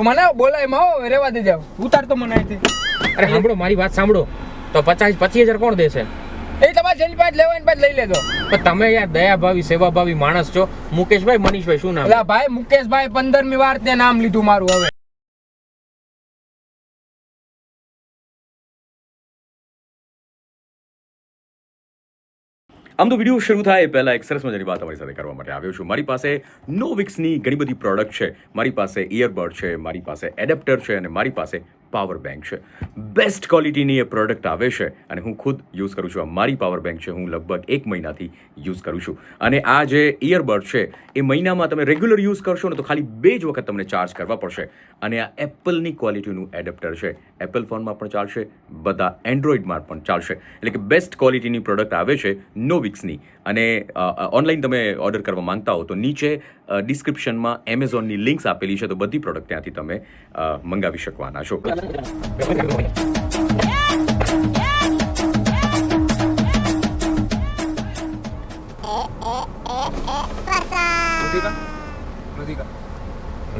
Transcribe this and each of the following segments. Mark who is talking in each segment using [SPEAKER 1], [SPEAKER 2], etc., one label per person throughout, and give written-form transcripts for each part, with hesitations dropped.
[SPEAKER 1] તો મને બોલાય માં રેવા દે જાવ ઉતાર તો મને અહીંથી.
[SPEAKER 2] અરે સાંભળો મારી વાત સાંભળો તો 25,000 કોણ દેશે?
[SPEAKER 1] એ તમારે જેની પાસે લેવાની પાસે લઈ લેજો.
[SPEAKER 2] પણ તમે યાર દયાભાવી સેવાભાવી માણસ છો. મુકેશભાઈ મનીષભાઈ શું નામ?
[SPEAKER 1] એટલે ભાઈ મુકેશભાઈ 15મી વાર તે નામ લીધું મારું. હવે
[SPEAKER 3] આમ તો વિડીયો શરૂ થાય પહેલાં એક સરસ મજાની વાત તમારી સાથે કરવા માટે આવ્યો છું. મારી પાસે નોવિક્સની ઘણી બધી પ્રોડક્ટ છે. મારી પાસે ઇયરબડ છે, મારી પાસે એડેપ્ટર છે અને મારી પાસે પાવર બેંક છે. બેસ્ટ ક્વોલિટીની એ પ્રોડક્ટ આવે છે અને હું ખુદ યુઝ કરું છું. આ મારી પાવર બેંક છે, હું લગભગ 1 મહિનાથી યુઝ કરું છું. અને આ જે ઇયરબડ છે એ મહિનામાં તમે રેગ્યુલર યુઝ કરશો ને તો ખાલી 2 જ વખત તમને ચાર્જ કરવા પડશે. અને આ એપલની ક્વોલિટીનું એડેપ્ટર છે. એપલ ફોનમાં પણ ચાલશે, બધા એન્ડ્રોઈડમાં પણ ચાલશે. એટલે કે બેસ્ટ ક્વોલિટીની પ્રોડક્ટ આવે છે નોવિક્સની. અને ઓનલાઈન તમે ઓર્ડર કરવા માંગતા હો તો નીચે ડિસ્ક્રિપ્શનમાં એમેઝોનની લિંક્સ આપેલી છે, તો બધી પ્રોડક્ટ ત્યાંથી તમે મંગાવી શકવાના છો.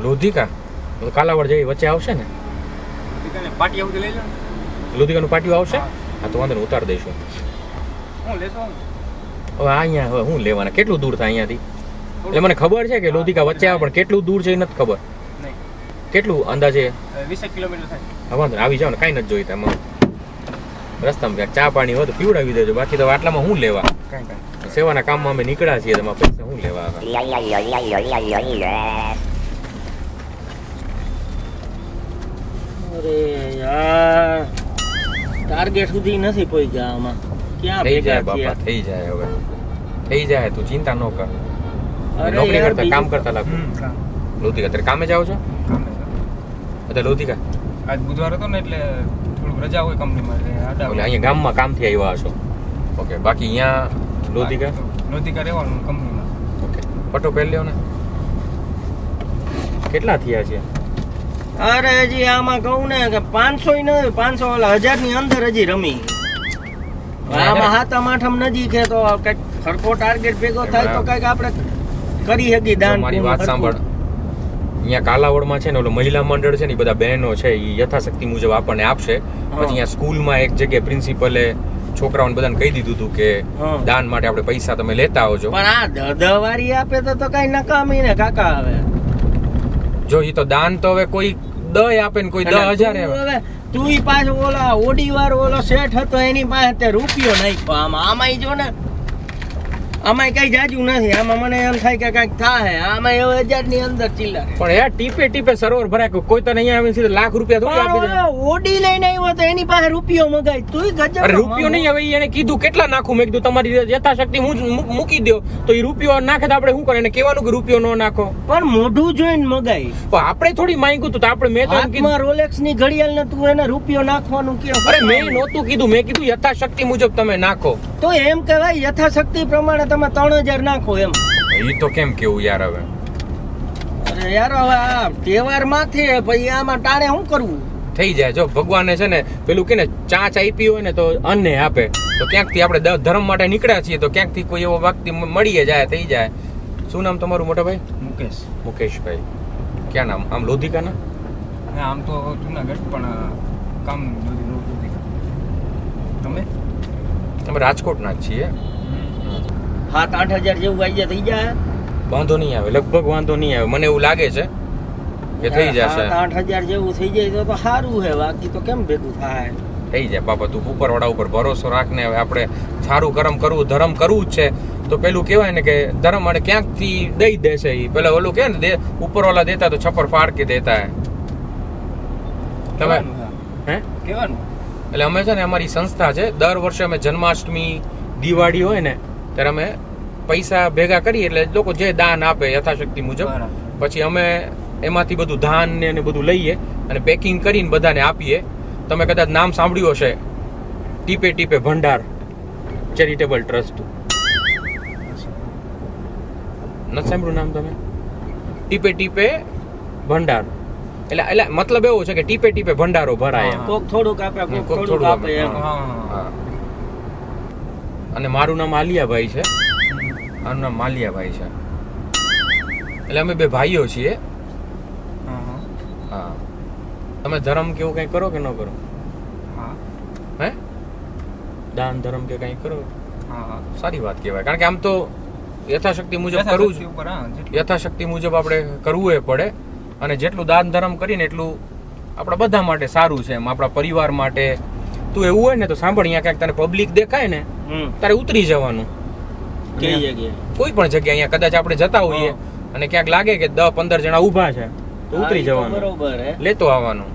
[SPEAKER 2] લોધિકા તો કાલાવડ જેવી વચ્ચે આવશે ને?
[SPEAKER 1] પાટી આવું લઈ લો.
[SPEAKER 2] લોધિકાનું પાટિયું આવશે? હા તો વાંધો નહીં, ઉતાર દઈશું.
[SPEAKER 1] હું લેતો
[SPEAKER 2] હવે અહીંયા હવે હું લેવાના? કેટલું દૂર થાય અહીંયાથી? એટલે મને ખબર છે કે લોધિકા વચ્ચે આવે, પણ કેટલું દૂર છે એ નથી ખબર. કેટલું અંદાજે?
[SPEAKER 1] 20 કિલોમીટર થાય.
[SPEAKER 2] હા વાંધો નહીં, આવી જાવ ને, કાંઈ નથી જોઈતા. એમાં રસ્તામાં ક્યાંક ચા પાણી હોય તો પીવડાવી દેજો. બાકી તો આટલામાં હું લેવા? સેવાના કામમાં અમે નીકળ્યા છીએ, તમારા પૈસા હું લેવા?
[SPEAKER 4] અરે યાર, ટાર્ગેટ સુધી નથી પહોંચ્યા આમાં. ક્યાં
[SPEAKER 2] થઈ જાય
[SPEAKER 4] ભેગા
[SPEAKER 2] બાપા,
[SPEAKER 4] થયા?
[SPEAKER 2] થઈ જાય. હવે થઈ જાય, તું ચિંતા ન કર.
[SPEAKER 4] અરે
[SPEAKER 2] નોકરી
[SPEAKER 4] યાર,
[SPEAKER 2] કરતા કામ કરતા લાગુ. લોધિકા અત્યારે કામે જાઓ છો? અત્યારે લોધિકા
[SPEAKER 1] આજ બુધવાર હતો ને એટલે થોડુંક રજા હોય કંપનીમાં.
[SPEAKER 2] એટલે અહીંયા ગામમાં કામથી આવ્યા હશો? ઓકે. બાકી અહીંયા લોધિકા
[SPEAKER 1] રહેવાનું કંપનીમાં.
[SPEAKER 2] ઓકે. પટો પહેરી લ્યો ને. કેટલા થયા છે?
[SPEAKER 4] અરે હજી આમાં કહું ને કે 500 ય નહીં, 500 ઓલા 1000 ની અંદર હજી રમી. આમાં હાથમ આઠમ નજીક છે તો કઈક ખરખો ટાર્ગેટ ભેગો થાય તો કઈક આપણે કરી શકીએ દાન.
[SPEAKER 2] મારી વાત સાંભળ, અહીંયા કાલાવડમાં છે ને ઓલો મહિલા મંડળ છે ને એ બધા બહેનો છે એ યથાશક્તિ મુજબ આપણને આપશે. પછી અહીંયા સ્કૂલમાં એક જગ્યાએ પ્રિન્સિપલે છોકરાઓને બધાને કહી દીધું હતું કે દાન માટે આપણે પૈસા તમે લેતા આવજો.
[SPEAKER 4] પણ આ દવારી આપે તો કઈ નકામી ને કાકા. હવે
[SPEAKER 2] જો એ તો દાન તો હવે કોઈ 10 આપે ને કોઈ 10,000 આપે.
[SPEAKER 4] હવે તું પાછો ઓલા ઓડી વાળો ઓલો શેઠ હતો એની પાસે તે રૂપિયો નાખ્યો. આમાં જો ને, આમાં કઈ જાજુ નથી. આમાં મને એમ થાય કે કઈક થાય. આમાં 1000 ની અંદર ચિલ્લર.
[SPEAKER 2] પણ યાર ટીપે ટીપે સરોવર ભરાય. કોઈ તને અહીંયા આવીને સીધા લાખ રૂપિયા થોડી આપી દે.
[SPEAKER 4] ઓડી લઈને આવ્યો તો એની પાસે રૂપિયો મગાય. તું ગજબ.
[SPEAKER 2] અરે રૂપિયો નહીં, હવે એને કીધું કેટલા નાખું. મેં કીધું તમારી યથાશક્તિ મૂકી દો. તો એ રૂપિયો નાખે તો આપણે શું કરે? એને કહેવાનું કે રૂપિયો ન નાખો.
[SPEAKER 4] પણ મોઢું જોઈને મગાય.
[SPEAKER 2] પણ આપણે થોડી માંગ્યું તો આપણે મેં તો એમ કીધું
[SPEAKER 4] રોલેક્સ ની ઘડિયાળ ને તું એને રૂપિયો નાખવાનું કે?
[SPEAKER 2] અરે મેં નહોતું કીધું, મેં કીધું યથાશક્તિ મુજબ તમે નાખો.
[SPEAKER 4] તો એમ કહેવાય યથાશક્તિ પ્રમાણે તમે 3000 નાખો એમ.
[SPEAKER 2] એ તો કેમ કેવું યાર? હવે
[SPEAKER 4] અરે યાર, હવે આ તહેવાર માથે પછી આમાં ટાણે શું કરવું?
[SPEAKER 2] થઈ જાય. જો ભગવાને છે ને પેલું કે ને ચાંચ આપી હોય ને તો અન્ને આપે. તો ક્યાંકથી આપણે ધર્મ માટે નીકળ્યા છીએ તો ક્યાંકથી કોઈ એવો વ્યક્તિ મળીએ જાય, થઈ જાય. શું નામ તમારું મોટા ભાઈ?
[SPEAKER 1] મુકેશ.
[SPEAKER 2] મુકેશભાઈ. ક્યાં નામ? આમ લોધિકા ના?
[SPEAKER 1] આમ તો જુનાગઢ પણ કામ લોધિકા. તમે?
[SPEAKER 2] અમે રાજકોટના જ છીએ.
[SPEAKER 4] 7-8 હજાર જેવું આઈડિયા થઈ જાય.
[SPEAKER 2] વાંધો નહીં આવે, લગભગ વાંધો નહીં આવે. મને એવું લાગે છે કે થઈ જશે.
[SPEAKER 4] 7-8 હજાર જેવું થઈ જાય તો સારું છે. બાકી તો કેમ ભેગું થાય?
[SPEAKER 2] થઈ જાય બાપા. તું ઉપરવાળા ઉપર ભરોસો રાખને. હવે આપણે સારું કર્મ કરવું, ધર્મ કરવું જ છે. તો પેલું કહેવાય ને કે ધર્મ માટે ક્યાંકથી દઈ દેશે. એ પેલા ઓલું કે ને ઉપરવાળા દેતા તો છપ્પર ફાડ કે દેતા હે. તમે હે
[SPEAKER 1] કહેવાનું
[SPEAKER 2] એટલે અમે છે ને અમારી સંસ્થા છે, દર વર્ષે અમે જન્માષ્ટમી, દિવાળી હોય ને ત્યારે અમે પૈસા ભેગા કરીએ. એટલે લોકો જે દાન આપે યથાશક્તિ મુજબ, પછી અમે એમાંથી બધું ધાન ને બધું લઈએ અને પેકિંગ કરીને બધાને આપીએ. તમે કદાચ નામ સાંભળ્યું હશે, ટીપે ટીપે ભંડાર ચેરિટેબલ ટ્રસ્ટ. નથી સાંભળ્યું નામ તમે? ટીપે ટીપે ભંડાર એટલે મતલબ એવો છે કે ટીપે ટીપે ભંડારો ભરાય.
[SPEAKER 4] કોક થોડુંક આપે, કોક થોડુંક આપે એમ.
[SPEAKER 2] અને મારું નામ આલિયાભાઈ છે. મારું નામ માલિયાભાઈ છે. એટલે અમે બે ભાઈઓ છીએ. હા તમે ધર્મ કેવું કંઈ કરો કે ન કરો?
[SPEAKER 1] હા
[SPEAKER 2] હે દાન ધર્મ કે કંઈ કરો?
[SPEAKER 1] હા હા
[SPEAKER 2] સારી વાત કહેવાય, કારણ કે આમ તો યથાશક્તિ મુજબ કરવું જ,
[SPEAKER 1] યથાશક્તિ ઉપર, હા, જેટલું.
[SPEAKER 2] યથાશક્તિ મુજબ આપણે કરવું એ પડે. અને જેટલું દાન ધર્મ કરીને એટલું આપણા બધા માટે સારું છે, એમ આપણા પરિવાર માટે. તું એવું હોય ને તો સાંભળ, અહીંયા ક્યાંક તને પબ્લિક દેખાય ને તારે ઉતરી જવાનું.
[SPEAKER 4] કઈ જગ્યાએ?
[SPEAKER 2] કોઈ પણ જગ્યાએ અહીંયા કદાચ આપણે જતા હોઈએ અને ક્યાંક લાગે કે 10-15 જણા ઊભા છે તો ઉતરી
[SPEAKER 4] હા, ઈ તો
[SPEAKER 2] જવાનું,
[SPEAKER 4] બરોબર હે.
[SPEAKER 2] લેતો આવવાનું.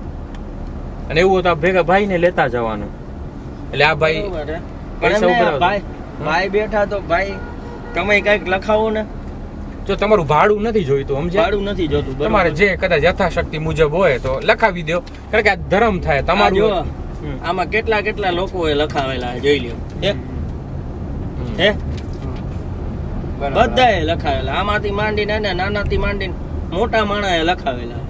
[SPEAKER 2] અને એવું તો ભેગા ભાઈને લેતા જવાનું. એટલે આ ભાઈ
[SPEAKER 4] બરોબર હે.
[SPEAKER 2] પૈસા
[SPEAKER 4] પણ એમને
[SPEAKER 2] ઉઘરાવતો.
[SPEAKER 4] ભાઈ બેઠા તો ભાઈ તમે કઈક લખાવો ને.
[SPEAKER 2] જો તમારું ભાડું નથી જોઈતું, સમજ્યા?
[SPEAKER 4] ભાડું નથી જોતું, બરોબર.
[SPEAKER 2] તમારે જે કદાચ યથાશક્તિ મુજબ હોય તો લખાવી દો, કારણ કે આ ધર્મ થાય
[SPEAKER 4] આ
[SPEAKER 2] તમારું.
[SPEAKER 4] જુઓ, આમાં કેટલા લોકોએ લખાવેલા છે, જોઈ લ્યો. હે
[SPEAKER 1] બરાબર.
[SPEAKER 4] બધાએ લખાવેલા, આમાંથી માંડીને ને નાનાથી માંડીને મોટા માણસે લખાવેલા,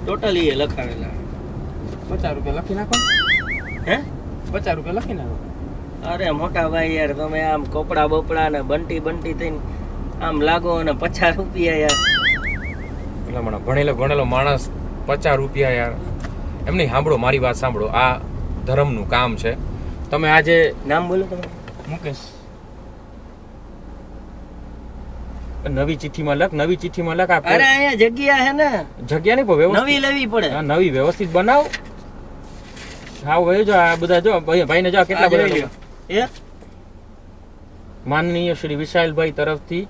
[SPEAKER 4] ટોટલી એ લખાવેલા.
[SPEAKER 1] 50 રૂપિયા લખી નાખો,
[SPEAKER 4] હે
[SPEAKER 1] 50 રૂપિયા લખી નાખો.
[SPEAKER 4] અરે મોટા ભાઈ યાર, તમે આમ કપડા બપડા ને બંટી થઈને આમ લાગો અને 50 રૂપિયા યાર.
[SPEAKER 2] એટલે મને ભણેલો માણસ 50 રૂપિયા યાર. એમ નહીં, સાંભળો મારી વાત સાંભળો. આ ધર્મનું કામ છે. તમે આજે
[SPEAKER 4] નામ બોલો તમે.
[SPEAKER 1] મુકેશ.
[SPEAKER 2] નવી ચિઠ્ઠીમાં લખ આ
[SPEAKER 4] અરે અહીંયા જગ્યા હે ને,
[SPEAKER 2] જગ્યા નહીં પણ વ્યવસ્થિત
[SPEAKER 4] નવી લેવી પડે.
[SPEAKER 2] હા, નવી વ્યવસ્થિત બનાવ. હા ભાઈ જો આ બધા જો ભાઈને જો કેટલા
[SPEAKER 4] આ જોઈ
[SPEAKER 2] બધા
[SPEAKER 4] લ્યો. એ
[SPEAKER 2] માનનીય શ્રી વિશાલભાઈ તરફથી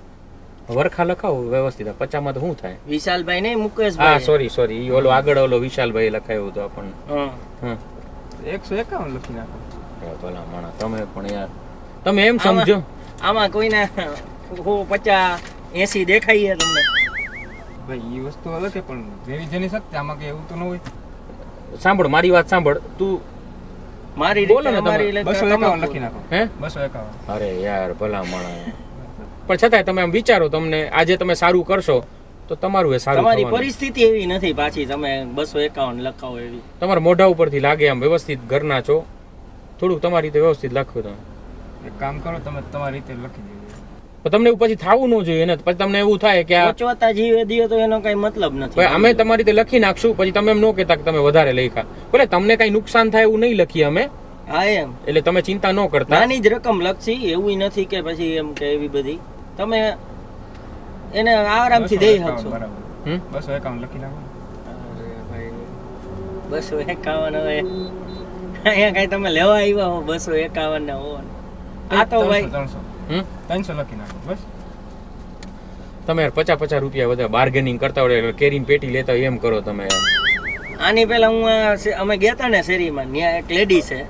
[SPEAKER 2] વરખા લખાવો વ્યવસ્થિત. 50 માં તો શું થાય?
[SPEAKER 4] વિશાલભાઈ નહીં,
[SPEAKER 2] હા
[SPEAKER 4] મુકેશભાઈ.
[SPEAKER 2] સોરી ઈ ઓલો આગળ ઓલો વિશાલભાઈ લખાયું હતું આપણને.
[SPEAKER 4] હા.
[SPEAKER 2] હા
[SPEAKER 1] 151 લખી નાખો.
[SPEAKER 2] ભલા માણા, તમે પણ યાર, તમે એમ સમજો.
[SPEAKER 4] આમાં કોઈને 50-80 દેખાય તમને?
[SPEAKER 1] ભાઈ એ વસ્તુ અલગ છે, પણ જેવી જેની શક્તિ, આમાં કે એવું તો ન હોય.
[SPEAKER 2] સાંભળ મારી વાત સાંભળ તું.
[SPEAKER 4] મારી
[SPEAKER 2] બોલો
[SPEAKER 4] રીતે
[SPEAKER 2] ને તમે.
[SPEAKER 4] અમારી રીતે
[SPEAKER 1] 251 લખી નાખો.
[SPEAKER 2] હે
[SPEAKER 1] 251.
[SPEAKER 2] અરે યાર ભલા માણા, પણ છતાંય તમે આમ વિચારો, તમને આજે તમે સારું કરશો તો તમારું એ સારું
[SPEAKER 4] તમારી
[SPEAKER 2] થવાનું.
[SPEAKER 4] પરિસ્થિતિ એવી નથી પાછી તમે 251 લખાવો એવી.
[SPEAKER 2] તમારા મોઢા ઉપરથી લાગે આમ વ્યવસ્થિત ઘરના છો, થોડુંક તમારી રીતે વ્યવસ્થિત લખો તમે.
[SPEAKER 1] એક કામ કરો, તમે તમારી રીતે લખી દેજો.
[SPEAKER 2] પણ તમને એવું પછી થવું ન જોઈએ ને. પછી તમને એવું થાય કે આ
[SPEAKER 4] પચવતા જીવે દિયો તો એનો કઈ મતલબ નથી.
[SPEAKER 2] ભાઈ અમે તમારી રીતે લખી નાખશું, પછી તમે એમ ન કહેતા કે તમે વધારે લખ્યા. ભલે તમને કઈ નુકસાન થાય એવું નહીં લખીએ અમે,
[SPEAKER 4] હા એમ
[SPEAKER 2] એટલે તમે ચિંતા ન કરતા.
[SPEAKER 4] નાની જ રકમ લખશી, એવું નથી કે પછી એમ કે એવી બધી તમે એને આરામથી દઈ
[SPEAKER 1] 251
[SPEAKER 4] શકશો.
[SPEAKER 1] બરાબર.
[SPEAKER 2] હમ?
[SPEAKER 1] 251 લખી નાખો.
[SPEAKER 4] અરે ભાઈ 251 હવે અહીંયા કઈ તમે લેવા આવ્યા હો 251 ના હો. આ તો ભાઈ
[SPEAKER 1] 300
[SPEAKER 2] હમ?
[SPEAKER 1] 300 લખી નાખો બસ.
[SPEAKER 2] તમે યાર 50 રૂપિયા વધારે બાર્ગેનિંગ કરતા હોય એટલે કેરીની પેટી લેતા હોય એમ કરો તમે.
[SPEAKER 4] આની પેલા હું અમે ગયા હતા ને શેરીમાં, ત્યાં એક લેડી છે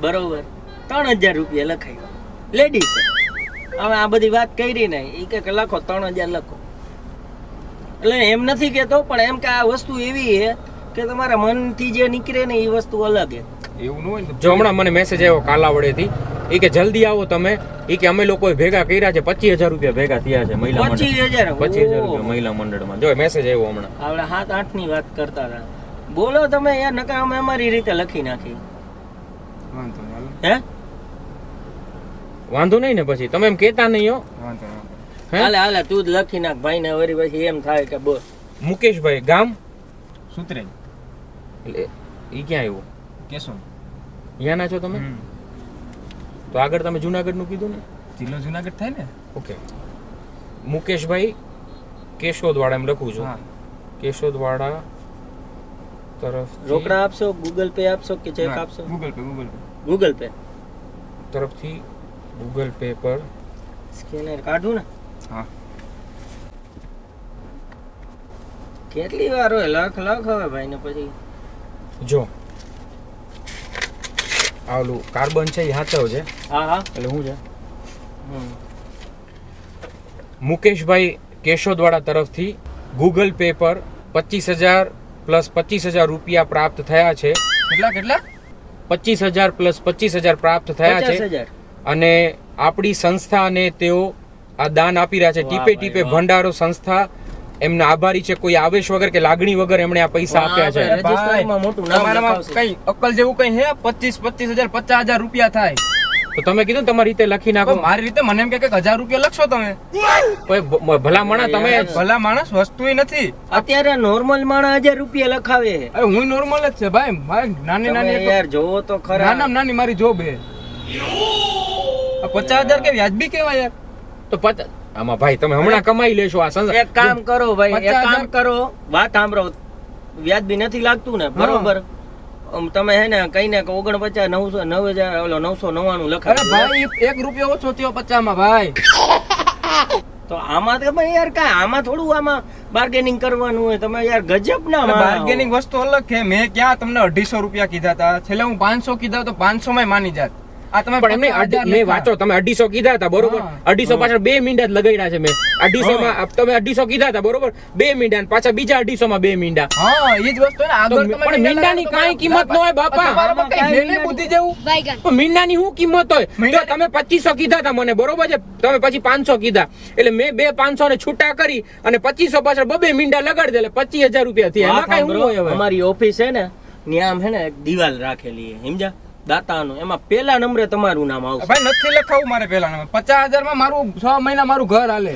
[SPEAKER 4] બરોબર, 3000 રૂપિયા લખાય લેડી છે. હવે આ બધી વાત કરી ને એ કે લખો 3000 લખો. એટલે એમ નથી કેતો, પણ એમ કે આ વસ્તુ એવી છે કે તમારા મનથી જે નીકળે ને એ વસ્તુ અલગ છે.
[SPEAKER 1] એવું ન હોય ને તો
[SPEAKER 2] જો હમણાં મને મેસેજ આવ્યો કાલાવડેથી, એ કે જલ્દી આવો તમે, એ કે અમે લોકોએ ભેગા કર્યા છે 25000 રૂપિયા ભેગા થયા છે મહિલા મંડળ.
[SPEAKER 4] 25000
[SPEAKER 2] 25000 રૂપિયા મહિલા મંડળમાં. જો મેસેજ આવ્યો હમણાં.
[SPEAKER 4] આપણે 7-8 ની વાત કરતા હતા. બોલો તમે યાર, નકર અમે અમારી રીતે લખી નાખી.
[SPEAKER 1] વાંધો નહીં,
[SPEAKER 4] હે
[SPEAKER 2] વાંધો નહીં ને, પછી તમે એમ કહેતા નહીં હો.
[SPEAKER 1] વાંધો નહીં.
[SPEAKER 2] હે?
[SPEAKER 4] હાલે તું જ લખી નાખ ભાઈ ને, વળી પછી એમ થાય કે બોલ
[SPEAKER 2] મુકેશભાઈ ગામ
[SPEAKER 1] સુતરેજ
[SPEAKER 2] એટલે ઈ ક્યાં આવ્યું?
[SPEAKER 1] કેશો.
[SPEAKER 2] અહીંયાના છો તમે? તો આગળ તમે જુનાગઢનું કીધું ને?
[SPEAKER 1] જિલ્લો જુનાગઢ થાય ને.
[SPEAKER 2] ઓકે. મુકેશભાઈ કેશોદવાડા એમ લખું છું.
[SPEAKER 1] હા.
[SPEAKER 2] કેશોદવાડા તરફ
[SPEAKER 4] રોકડા આપશો, ગૂગલ પે આપશો કે ચેક આપશો?
[SPEAKER 1] Google pay.
[SPEAKER 4] Google pay.
[SPEAKER 2] તરફથી ગૂગલ પે પર
[SPEAKER 4] સ્કેનર કાઢું ને.
[SPEAKER 1] હા.
[SPEAKER 4] કેટલી વાર હોય લખ હવે ભાઈ ને પછી.
[SPEAKER 2] જો આલું કાર્બન છે એ હાથવ છે,
[SPEAKER 4] હા
[SPEAKER 2] એટલે શું છે?
[SPEAKER 4] હમ.
[SPEAKER 2] મુકેશભાઈ કેશોદવાડા તરફથી ગૂગલ પે પર 25000 પ્લસ 25000 રૂપિયા પ્રાપ્ત થયા છે.
[SPEAKER 1] કેટલા
[SPEAKER 2] 25000 પ્લસ 25000 પ્રાપ્ત થયા છે.
[SPEAKER 4] 50,000.
[SPEAKER 2] અને આપણી સંસ્થાને તેઓ આ દાન આપી રહ્યા છે.
[SPEAKER 4] વાહ
[SPEAKER 2] ટીપે
[SPEAKER 4] ભાઈ,
[SPEAKER 2] ટીપે
[SPEAKER 4] વાહ.
[SPEAKER 2] ભંડારો સંસ્થા એમના આભારી છે. કોઈ આવેશ વગર કે લાગણી વગર એમણે આ પૈસા આપ્યા છે.
[SPEAKER 4] રજિસ્ટરમાં મોટું નામ
[SPEAKER 1] તમારામાં
[SPEAKER 4] લખાવશે.
[SPEAKER 1] કઈ અક્કલ જેવું કઈ હે? 25,000 50,000 રૂપિયા થાય.
[SPEAKER 2] તો તમે કીધું ને તમારી રીતે લખી નાખો.
[SPEAKER 1] મારી રીતે મને એમ કે 1000 રૂપિયા લખશો તમે.
[SPEAKER 2] કોઈ ભલા માણસ તમે
[SPEAKER 1] ભલા માણસ વસ્તુય નથી.
[SPEAKER 4] અત્યારે નોર્મલ માણસ 1000 રૂપિયા લખાવે.
[SPEAKER 1] અરે હું નોર્મલ જ છે ભાઈ. મારી નાની
[SPEAKER 4] તમે
[SPEAKER 1] નાની
[SPEAKER 4] યાર જોવો તો ખરા.
[SPEAKER 1] નાનામાં નાની મારી જોબ હે. આ 50,000 કે વ્યાજબી કેવાય યાર.
[SPEAKER 2] તો આમાં ભાઈ તમે હમણાં કમાઈ લેશો આ સંસાર.
[SPEAKER 4] એક કામ કરો ભાઈ, એક
[SPEAKER 1] 50,000
[SPEAKER 4] કામ કરો, વાત સાંભળો. વ્યાજબી નથી લાગતું ને, બરોબર? તમે હે ને કઈને 49 9,000 ઓલો 999
[SPEAKER 1] અરે
[SPEAKER 4] લખાવી દો.
[SPEAKER 1] ભાઈ 1 રૂપિયો ઓછો થયો 50 માં ભાઈ.
[SPEAKER 4] તો આમાં તો ભાઈ યાર કાંઈ આમાં થોડું આમાં બાર્ગેનિંગ કરવાનું હોય. તમે યાર ગજબ ના માણો.
[SPEAKER 1] બાર્ગેનિંગ વસ્તુ અલગ છે. મેં ક્યાં તમને 250 રૂપિયા કીધા હતા. છેલ્લે હું 500 કીધા તો 500 માં માની જાત. આ તમે
[SPEAKER 2] પણ એમને મેં વાંચો તમે 250 કીધા હતા બરોબર.
[SPEAKER 1] હા.
[SPEAKER 2] 250 પાછળ 2 મીંડા જ લગાડ્યા છે મેં. 250 માં તમે 250 કીધા હતા બરોબર. 2 મીંડા અને પાછા બીજા 250 માં 2 મીંડા.
[SPEAKER 1] હા એ જ વસ્તુ ને. આગળ તમે
[SPEAKER 2] પણ મીંડાની કાંઈ કિંમત ન હોય બાપા.
[SPEAKER 1] તમારામાં કઈ છે નહીં બુદ્ધિ જેવું.
[SPEAKER 2] પણ મીંડાની શું કિંમત હોય? જો તમે 2500 કીધા હતા મને બરોબર છે, તમે પછી 500 કીધા એટલે મેં 2 500 ને છૂટા કરી અને 2500 પાછળ 2 મીંડા લગાડી દે એટલે 25,000 રૂપિયા થયા. એમાં કાંઈ શું હોય હવે?
[SPEAKER 4] અમારી ઓફિસ છે ને ત્યાં આમ હે ને એક દિવાલ રાખેલી છે, સમજ્યા? દાતાનું. એમાં પેલા નંબરે તમારું નામ આવશે.
[SPEAKER 1] ભાઈ નથી લખાવું મારે પેલા 50,000 માં મારું 6 મહિના મારું ઘર હાલે.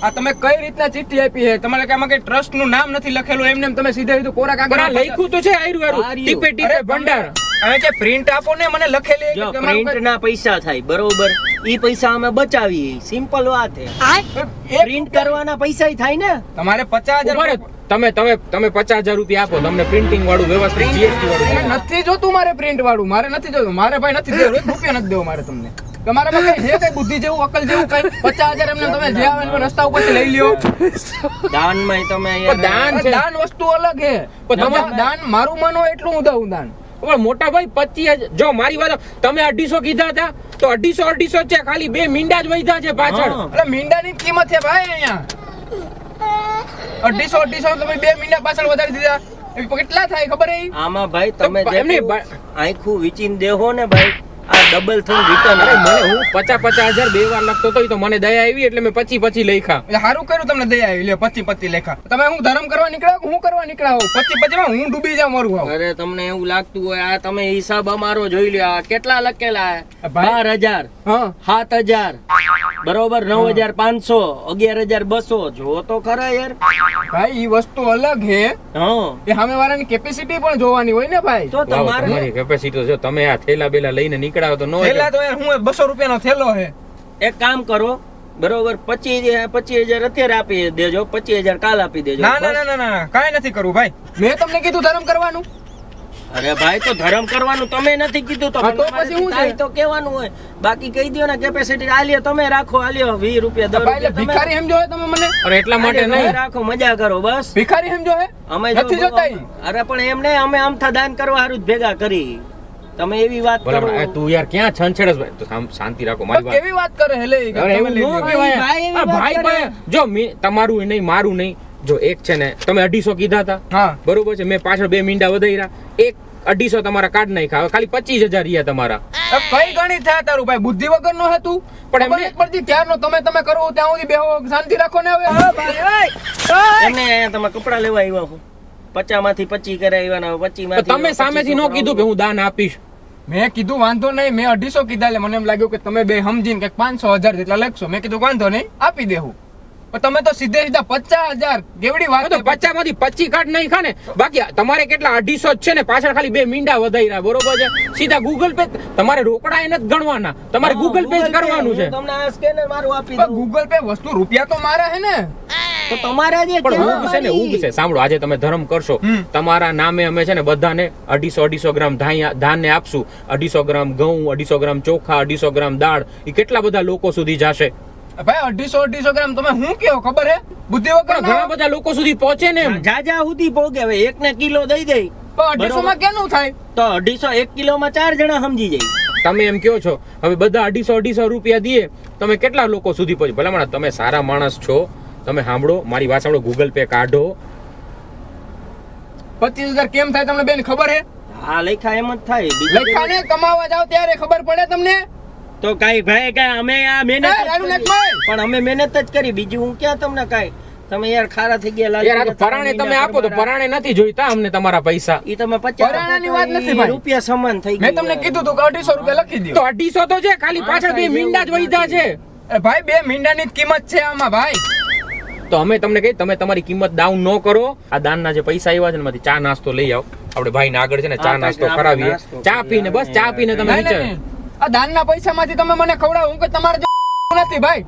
[SPEAKER 1] આ તમે કઈ રીતના ચિઠ્ઠી આપી છે? તમારે કે આમાં કઈ ટ્રસ્ટ નું નામ નથી લખેલું. એમને તમે સીધે સીધું કોરા
[SPEAKER 2] પણ આ
[SPEAKER 1] કાગળ
[SPEAKER 2] લખ્યું તો છે આયરું ટીપે ટીપે ભંડાર.
[SPEAKER 1] હવે કે પ્રિન્ટ આપો ને મને લખેલી.
[SPEAKER 4] જો પ્રિન્ટ ના પૈસા થાય બરોબર, ઈ પૈસા અમે બચાવીએ. સિમ્પલ વાત છે. પ્રિન્ટ કરવાના પૈસા થાય ને.
[SPEAKER 1] તમારે 50,000
[SPEAKER 2] તમે 50,000 રૂપિયા આપો, તમને પ્રિન્ટિંગ વાળું વ્યવસ્થિત જીએસટી વાળું.
[SPEAKER 1] નથી જોતું મારે પ્રિન્ટ વાળું. મારે નથી જોતું. મારે ભાઈ નથી દેવું. 1 રૂપિયો નથી દેવો મારે તમને. તમારા પાસે કઈ છે કઈ બુદ્ધિ જેવું અકલ જેવું કઈ? 50,000 એમને તમે જે આવે એ રસ્તા ઉપર લઈ લ્યો.
[SPEAKER 4] દાનમાં તમે
[SPEAKER 2] પણ દાન છે.
[SPEAKER 1] દાન વસ્તુ અલગ છે.
[SPEAKER 2] પણ
[SPEAKER 1] દાન મારું માનો એટલું હું દઉં દાન.
[SPEAKER 2] પણ મોટા ભાઈ 25,000 જો મારી વાત તમે 250 કીધા હતા તો 250 છે, ખાલી 2 મીંડા જ વધ્યા છે પાછળ.
[SPEAKER 1] એટલે મીંડાની કિંમત છે ભાઈ અહીંયા. 250 તમે 2 મીંડા પાછળ વધારી દીધા. એ કેટલા થાય ખબર હે?
[SPEAKER 4] આમાં ભાઈ તમે
[SPEAKER 2] તો એમને
[SPEAKER 4] આખું વિચીને દેહો ને ભાઈ, આ ડબલ થઈને રિટર્ન.
[SPEAKER 2] અરે મને હું 50,000 2 વાર લખતો હતો તો મને દયા આવી એટલે મેં 25 લખ્યા.
[SPEAKER 1] એટલે સારું કર્યું તમને દયા આવી. લ્યો 25 લેખા. તમે હું ધર્મ કરવા નીકળ્યા હું કરવા નીકળ્યા હોઉં? 25 માં હું ડૂબી જાઉં મારું હાવ.
[SPEAKER 4] અરે તમને એવું લાગતું હોય આ તમે હિસાબ અમારો જોઈ લ્યો. આ કેટલા લખેલા છે?
[SPEAKER 1] ભાઈ.
[SPEAKER 4] 12,000,
[SPEAKER 1] હા
[SPEAKER 4] 7,000 બરોબર, 9,500, 11,200. જો તો ખરા યાર.
[SPEAKER 1] ભાઈ ઈ વસ્તુ અલગ હે.
[SPEAKER 4] હા
[SPEAKER 1] એ સામે વાળાની કેપેસિટી પણ જોવાની હોય ને ભાઈ.
[SPEAKER 4] તો તમારે
[SPEAKER 2] તમારી કેપેસિટી જો તમે આ થેલા બેલા લઈને નીકળ્યા તો નો
[SPEAKER 1] થેલા તો યાર હું 200 રૂપિયાનો થેલો હે.
[SPEAKER 4] એક કામ કરો બરોબર, 25,000 અત્યારે આપી દેજો, 25,000 કાલ આપી દેજો.
[SPEAKER 1] ના ના ના ના ના કાંઈ નથી કરવું ભાઈ. મેં તમને કીધું ધર્મ કરવાનું.
[SPEAKER 4] અરે ભાઈ તો ધર્મ કરવાનું તમે નથી કીધું તો
[SPEAKER 1] હા, તો
[SPEAKER 4] તમારે
[SPEAKER 1] પછી શું છે?
[SPEAKER 4] થાય તો કહેવાનું હોય. બાકી કહી દો ને કેપેસિટી આલ્યો તમે રાખો, આલ્યો 20 રૂપિયા 10
[SPEAKER 1] ભાઈ એટલે
[SPEAKER 4] રૂપિયા
[SPEAKER 1] ભિખારી સમજો હે તમે મને?
[SPEAKER 2] અરે એટલા માટે
[SPEAKER 4] તમે
[SPEAKER 2] નહીં.
[SPEAKER 4] રાખો, મજા કરો બસ.
[SPEAKER 1] ભિખારી સમજો હે?
[SPEAKER 4] અમે
[SPEAKER 1] નથી
[SPEAKER 4] જો
[SPEAKER 1] જોતા ઈ.
[SPEAKER 4] અરે પણ એમને અમે આમથા દાન કરવા હારું જ ભેગા કરી. તમે એવી વાત
[SPEAKER 2] ભલા
[SPEAKER 4] કરો.
[SPEAKER 2] પણ આ તું યાર ક્યાં છંછેડસ ભાઈ? તો શાંતિ રાખો મારી વાત.
[SPEAKER 1] કેવી વાત કરે હેલે ઈ કે
[SPEAKER 2] અરે
[SPEAKER 1] તમે
[SPEAKER 2] એવું
[SPEAKER 1] લઈ
[SPEAKER 2] ન
[SPEAKER 1] લ્યો.
[SPEAKER 2] કહેવાય.
[SPEAKER 4] ભાઈ એવી
[SPEAKER 2] આ
[SPEAKER 4] વાત
[SPEAKER 2] ભાઈ
[SPEAKER 4] કરે.
[SPEAKER 2] ભાઈ જો તમારું નહીં મારું નહીં. જો એક છે ને તમે 250 કીધા હતા
[SPEAKER 1] હા
[SPEAKER 2] બરોબર છે, મેં પાછળ 2 મીંડા વધાર્યા. એક 250 તમારા કાર્ડ નાખ્યા, હવે ખાલી 25,000 રહ્યા તમારા.
[SPEAKER 1] હવે કઈ ગણી થયા તારું ભાઈ? બુદ્ધિ વગર નો હતું.
[SPEAKER 2] પણ
[SPEAKER 1] પણ
[SPEAKER 2] એમને-
[SPEAKER 1] એમને પડતી ક્યારનો તમે કરો ત્યાં સુધી બેહો. શાંતિ રાખો ને હવે. હા ભાઈ ઓય.
[SPEAKER 4] એમને અહીંયા તમે કપડા લેવા આવ્યા છો, 50 માંથી 25 કરાવ્યા ને 25
[SPEAKER 2] તો
[SPEAKER 4] માંથી
[SPEAKER 2] તમે સામેથી ન કીધું કે હું દાન આપીશ.
[SPEAKER 1] મેં કીધું વાંધો નહીં. મેં 250 કીધા એટલે મને એમ લાગ્યું કે તમે બે સમજીને કે 500,000 જેટલા લખશો. મેં કીધું વાંધો નહીં આપી દેવું. પણ તમે તો સીધે સીધા 50,000 કેવડી વાત
[SPEAKER 2] તો 50 માંથી 25 કાર્ડ નહીં ખા ને. બાકી તમારે કેટલા 250 જ છે ને, પાછળ ખાલી 2 મીંડા વધાર્યા બરોબર છે. સીધા ગૂગલ પે તમારે રોકડા એને જ ગણવાના, તમારે ગૂગલ પે જ કરવાનું છે.
[SPEAKER 4] હું તમને આ સ્કેનર મારું આપી
[SPEAKER 1] પણ
[SPEAKER 4] દઉં.
[SPEAKER 1] ગૂગલ પે વસ્તુ રૂપિયા તો મારા હે ને.
[SPEAKER 4] તો તમારા જે
[SPEAKER 2] પણ
[SPEAKER 4] કહેવા
[SPEAKER 2] ઊંઘ છે ને ઊંઘ છે. સાંભળો, આજે તમે ધર્મ કરશો, તમારા નામે અમે છે ને બધાને 250 ગ્રામ ધાન ને આપશું. 250 ગ્રામ ઘઉં, 250 ગ્રામ ચોખા, 250 ગ્રામ દાળ. એ કેટલા બધા લોકો સુધી જશે
[SPEAKER 1] ભાઈ 250 ગ્રામ તમે હું કેવો ખબર હે? બુદ્ધિ વગર
[SPEAKER 2] પણ ઘણા બધા લોકો સુધી પહોંચે ને એમ.
[SPEAKER 4] જાજા સુધી પોગે. હવે એક ને કિલો દઈ દઈ
[SPEAKER 1] 250 માં કેનું થાય?
[SPEAKER 4] તો 250 1 કિલોમાં 4 જણા સમજી જાય.
[SPEAKER 2] તમે એમ કહો છો હવે બધા 250 રૂપિયા દઈએ, તમે કેટલા લોકો સુધી પહોંચે? ભલા તમે સારા માણસ છો, તમે સાંભળો મારી વાત સાંભળો. ગૂગલ પે કાઢો.
[SPEAKER 1] 25,000 કેમ થાય તમને બેન ખબર હે?
[SPEAKER 4] આ લેખા એમ જ થાય. બીજું
[SPEAKER 1] લખાને કમાવા જાવ ત્યારે ખબર પડે તમને.
[SPEAKER 4] તો કાઈ ભાઈ કાઈ અમે આ મહેનત જ
[SPEAKER 1] રાડુ
[SPEAKER 4] કરી.
[SPEAKER 1] નાખ ભાઈ.
[SPEAKER 4] પણ અમે મહેનત જ કરી, બીજું હું ક્યાં તમને કાઈ તમે યાર ખારા થઈ ગયા લાલ
[SPEAKER 2] યાર આ તો પરાણે તમે આપો તો પરાણે નથી જોઈતા અમને તમારા પૈસા.
[SPEAKER 4] ઈ તમે
[SPEAKER 1] પરાણાની વાત નથી ભાઈ.
[SPEAKER 4] રૂપિયા સમાન થઈ
[SPEAKER 1] મેં તમને કીધું તું કે 250 રૂપિયા લખી દો.
[SPEAKER 2] તો 250 તો છે, ખાલી પાછળ 2 મીંડા જ વૈધા છે.
[SPEAKER 1] અરે ભાઈ 2 મીંડાની જ કિંમત છે આમાં ભાઈ.
[SPEAKER 2] તો અમે તમને કહી તમે તમારી કિંમત ડાઉન ન કરો. આ દાનના જે પૈસા આવ્યા છે ને એમાંથી ચા નાસ્તો લઈ આવો. આપણે ભાઈને આગળ છે ને ચા નાસ્તો કરાવીએ. ચા પીને બસ ચા પીને તમે
[SPEAKER 1] નહીં, નહીં, નહીં. આ દાનના પૈસામાંથી તમે મને ખવડાવો. હું કે તમારે જેવું નથી ભાઈ.